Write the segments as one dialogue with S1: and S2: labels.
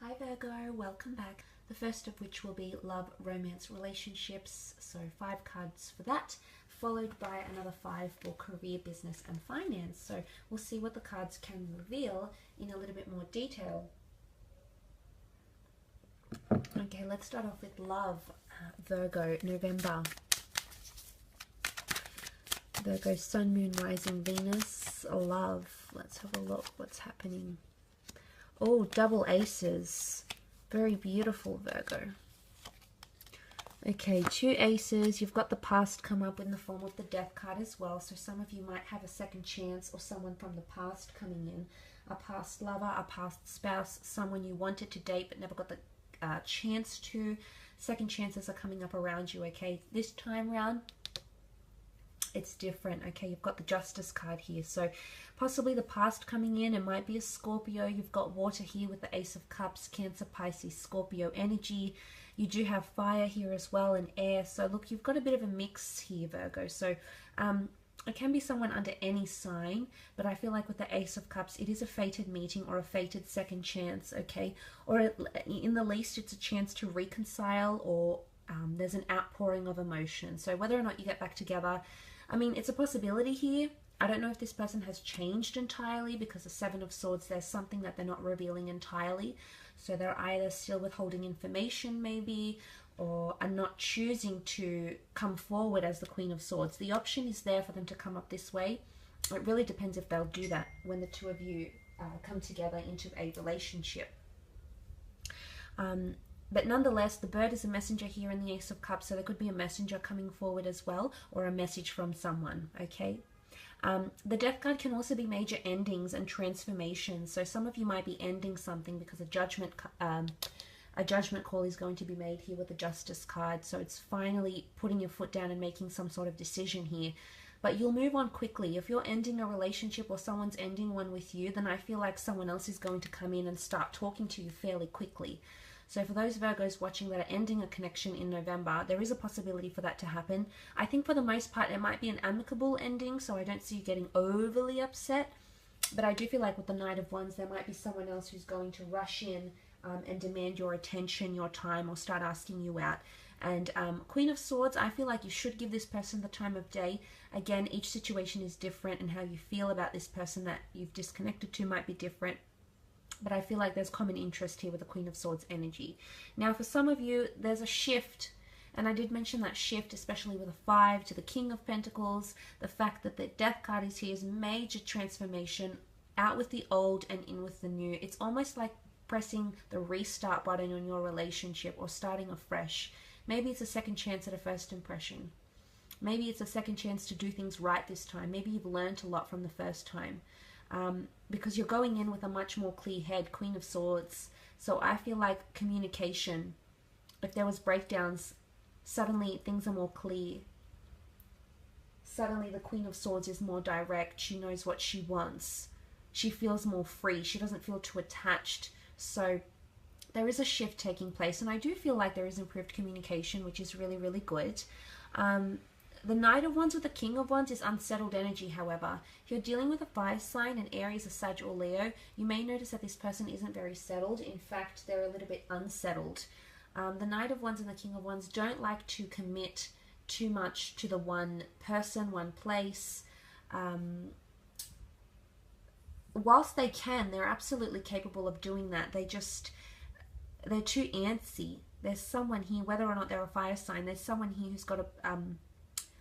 S1: Hi Virgo, welcome back. The first of which will be love, romance, relationships. So 5 cards for that, followed by another 5 for career, business and finance. So we'll see what the cards can reveal in a little bit more detail. Okay, let's start off with love, Virgo, November. Virgo, Sun, Moon, Rising, Venus, love. Let's have a look what's happening. Oh, double aces. Very beautiful, Virgo. Okay, 2 aces. You've got the past come up in the form of the death card as well. So some of you might have a second chance or someone from the past coming in. A past lover, a past spouse, someone you wanted to date but never got the chance to. Second chances are coming up around you, okay? This time round, it's different. Okay, you've got the Justice card here, so possibly the past coming in. It might be a Scorpio. You've got water here with the Ace of Cups, Cancer, Pisces, Scorpio energy. You do have fire here as well and air. So look, you've got a bit of a mix here, Virgo. So it can be someone under any sign, but I feel like with the Ace of Cups, it is a fated meeting or a fated second chance, okay? Or in the least, it's a chance to reconcile, or there's an outpouring of emotion. So whether or not you get back together, I mean, it's a possibility here. I don't know if this person has changed entirely, because the 7 of Swords, there's something that they're not revealing entirely. So they're either still withholding information maybe, or are not choosing to come forward as the Queen of Swords. The option is there for them to come up this way. It really depends if they'll do that when the 2 of you come together into a relationship. But nonetheless, the bird is a messenger here in the Ace of Cups, so there could be a messenger coming forward as well, or a message from someone, okay? The death card can also be major endings and transformations. So some of you might be ending something because a judgment call is going to be made here with the Justice card. So it's finally putting your foot down and making some sort of decision here. But you'll move on quickly. If you're ending a relationship or someone's ending one with you, then I feel like someone else is going to come in and start talking to you fairly quickly. So for those Virgos watching that are ending a connection in November, there is a possibility for that to happen. I think for the most part, it might be an amicable ending, so I don't see you getting overly upset. But I do feel like with the Knight of Wands, there might be someone else who's going to rush in and demand your attention, your time, or start asking you out. And Queen of Swords, I feel like you should give this person the time of day. Again, each situation is different, and how you feel about this person that you've disconnected to might be different. But I feel like there's common interest here with the Queen of Swords energy. Now, for some of you, there's a shift. And I did mention that shift, especially with a 5 to the King of Pentacles. The fact that the Death card is here is major transformation. Out with the old and in with the new. It's almost like pressing the restart button on your relationship, or starting afresh. Maybe it's a second chance at a first impression. Maybe it's a second chance to do things right this time. Maybe you've learned a lot from the first time. Because you're going in with a much more clear head, Queen of Swords. So I feel like communication, if there was breakdowns, suddenly things are more clear. Suddenly the Queen of Swords is more direct. She knows what she wants. She feels more free. She doesn't feel too attached. So there is a shift taking place, and I do feel like there is improved communication, which is really, really good. The Knight of Wands with the King of Wands is unsettled energy, however. If you're dealing with a fire sign, an Aries, a Sag, or Leo, you may notice that this person isn't very settled. In fact, they're a little bit unsettled. The Knight of Wands and the King of Wands don't like to commit too much to the one person, one place. Whilst they can, they're absolutely capable of doing that. They're too antsy. There's someone here, whether or not they're a fire sign, there's someone here who's got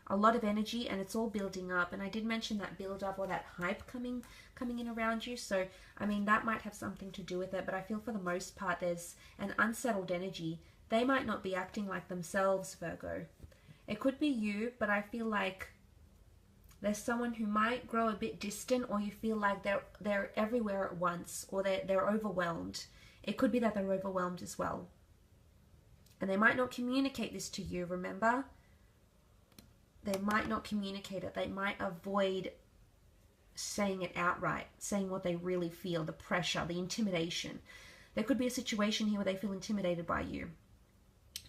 S1: a lot of energy, and it's all building up. And I did mention that build up, or that hype coming in around you. So I mean, that might have something to do with it, but I feel for the most part there's an unsettled energy. They might not be acting like themselves, Virgo. It could be you, but I feel like there's someone who might grow a bit distant, or you feel like they're everywhere at once, or they're overwhelmed. It could be that they're overwhelmed as well, and they might not communicate this to you. Remember, they might not communicate it. They might avoid saying it outright, saying what they really feel, the pressure, the intimidation. There could be a situation here where they feel intimidated by you.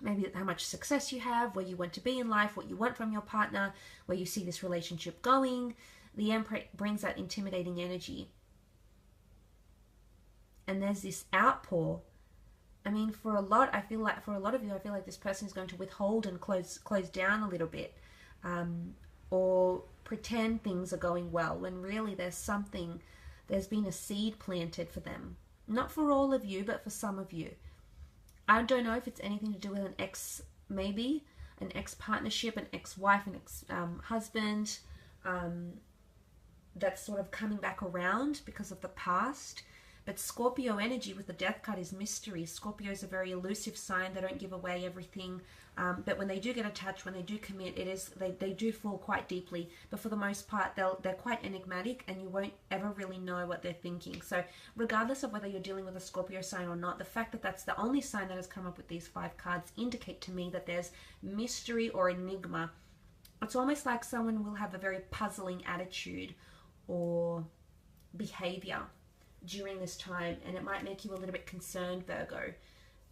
S1: Maybe how much success you have, where you want to be in life, what you want from your partner, where you see this relationship going. The Emperor brings that intimidating energy. And there's this outpour I mean, for a lot, I feel like for a lot of you, I feel like this person is going to withhold and close down a little bit, or pretend things are going well when really there's been a seed planted for them. Not for all of you, but for some of you. I don't know if it's anything to do with an ex, maybe an ex-partnership, an ex-wife, an ex-husband, that's sort of coming back around because of the past. But Scorpio energy with the death card is mystery. Scorpio is a very elusive sign. They don't give away everything. But when they do get attached, when they do commit, they do fall quite deeply. But for the most part, they're quite enigmatic, and you won't ever really know what they're thinking. So regardless of whether you're dealing with a Scorpio sign or not, the fact that that's the only sign that has come up with these 5 cards indicate to me that there's mystery or enigma. It's almost like someone will have a very puzzling attitude or behavior during this time, and it might make you a little bit concerned, Virgo.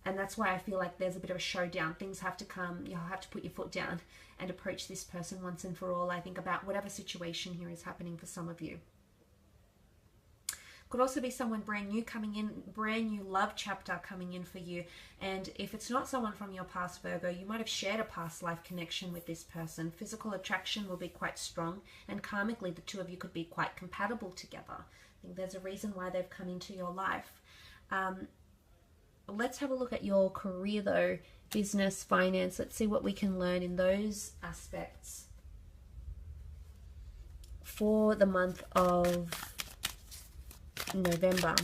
S1: And that's why I feel like there's a bit of a showdown. Things have to come, you'll have to put your foot down and approach this person once and for all, I think, about whatever situation here is happening for some of you. Could also be someone brand new coming in, brand new love chapter coming in for you. And if it's not someone from your past, Virgo, you might have shared a past life connection with this person. Physical attraction will be quite strong, and karmically the two of you could be quite compatible together. I think there's a reason why they've come into your life. Let's have a look at your career though, business, finance. Let's see what we can learn in those aspects for the month of November.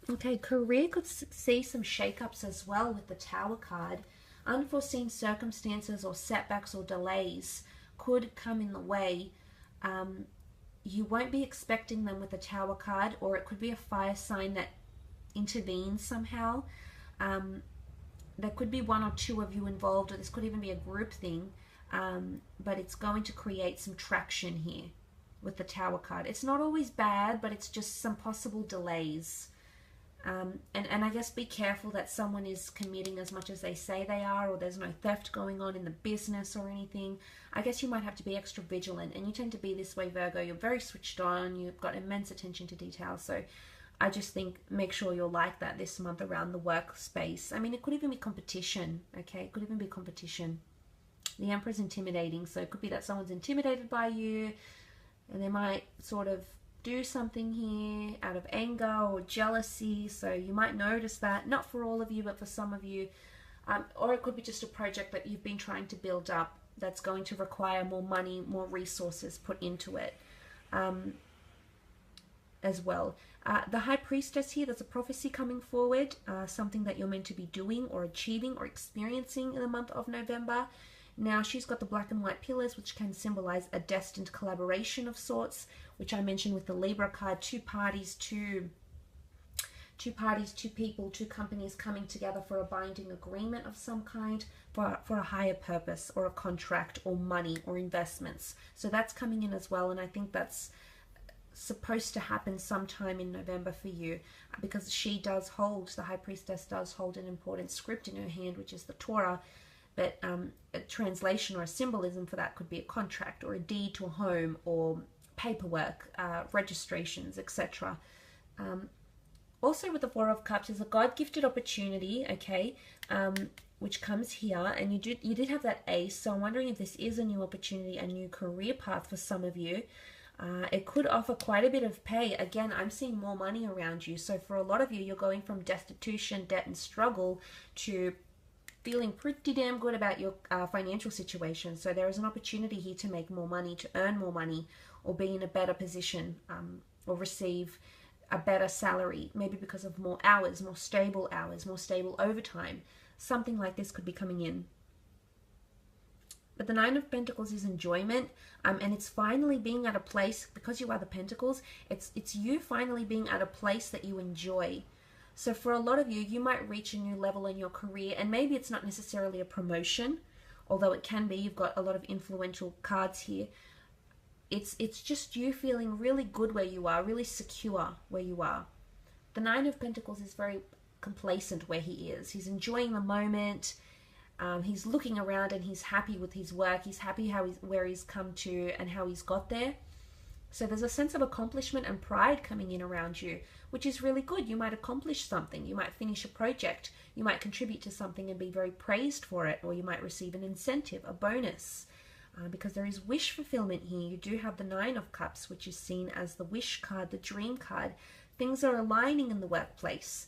S1: Okay, career could see some shakeups as well with the Tower card. Unforeseen circumstances or setbacks or delays could come in the way. You won't be expecting them with the Tower card, or it could be a fire sign that intervenes somehow. There could be 1 or 2 of you involved, or this could even be a group thing, but it's going to create some traction here with the Tower card. It's not always bad, but it's just some possible delays. And I guess be careful that someone is committing as much as they say they are, or there's no theft going on in the business or anything. I guess you might have to be extra vigilant, and you tend to be this way, Virgo. You're very switched on, you've got immense attention to detail, so I just think make sure you're like that this month around the workspace. I mean, it could even be competition, okay? It could even be competition. The Emperor's intimidating, so it could be that someone's intimidated by you, and they might sort of do something here out of anger or jealousy, so you might notice that, not for all of you, but for some of you. Or it could be just a project that you've been trying to build up that's going to require more money, more resources put into it as well. The High Priestess here, there's a prophecy coming forward, something that you're meant to be doing or achieving or experiencing in the month of November. Now, she's got the black and white pillars, which can symbolize a destined collaboration of sorts, which I mentioned with the Libra card, 2 parties, two people, 2 companies coming together for a binding agreement of some kind for a higher purpose, or a contract, or money, or investments. So that's coming in as well, and I think that's supposed to happen sometime in November for you, because she does hold, the High Priestess does hold an important script in her hand, which is the Torah. But a translation or a symbolism for that could be a contract, or a deed to a home, or paperwork, registrations, etc. Also with the 4 of Cups is a God-gifted opportunity, okay, which comes here, and you did have that Ace, so I'm wondering if this is a new opportunity, a new career path for some of you. It could offer quite a bit of pay. Again, I'm seeing more money around you, so for a lot of you, you're going from destitution, debt, and struggle to feeling pretty damn good about your financial situation. So there is an opportunity here to make more money, to earn more money, or be in a better position, or receive a better salary, maybe because of more hours, more stable overtime. Something like this could be coming in. But the 9 of Pentacles is enjoyment, and it's finally being at a place, because you are the Pentacles, it's you finally being at a place that you enjoy. So for a lot of you, you might reach a new level in your career, and maybe it's not necessarily a promotion, although it can be. You've got a lot of influential cards here. It's just you feeling really good where you are, really secure where you are. The 9 of Pentacles is very complacent where he is. He's enjoying the moment. He's looking around and he's happy with his work. He's happy where he's come to and how he's got there. So there's a sense of accomplishment and pride coming in around you, which is really good. You might accomplish something. You might finish a project. You might contribute to something and be very praised for it, or you might receive an incentive, a bonus, because there is wish fulfillment here. You do have the Nine of Cups, which is seen as the wish card, the dream card. Things are aligning in the workplace.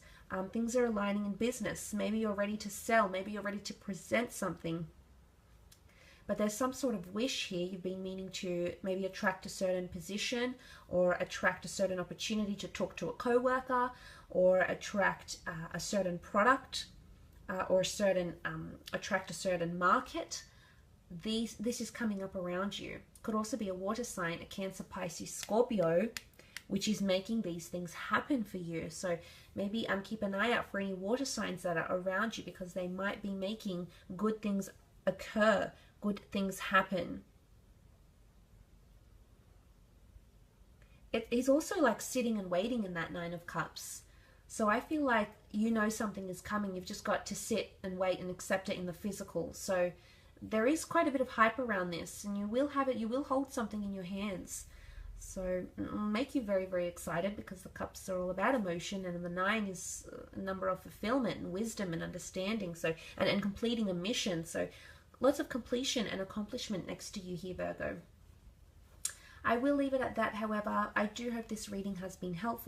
S1: Things are aligning in business. Maybe you're ready to sell. Maybe you're ready to present something. But there's some sort of wish here. You've been meaning to maybe attract a certain position, or attract a certain opportunity to talk to a coworker, or attract a certain product, or attract a certain market. This is coming up around you. Could also be a water sign, a Cancer, Pisces, Scorpio, which is making these things happen for you. So maybe keep an eye out for any water signs that are around you, because they might be making good things occur, good things happen. It is also like sitting and waiting in that Nine of Cups. So I feel like you know something is coming. You've just got to sit and wait and accept it in the physical. So there is quite a bit of hype around this, and you will have it. You will hold something in your hands. So it'll make you very, very excited, because the cups are all about emotion, and the 9 is a number of fulfillment and wisdom and understanding. So and completing a mission. So lots of completion and accomplishment next to you here, Virgo. I will leave it at that. However, I do hope this reading has been helpful.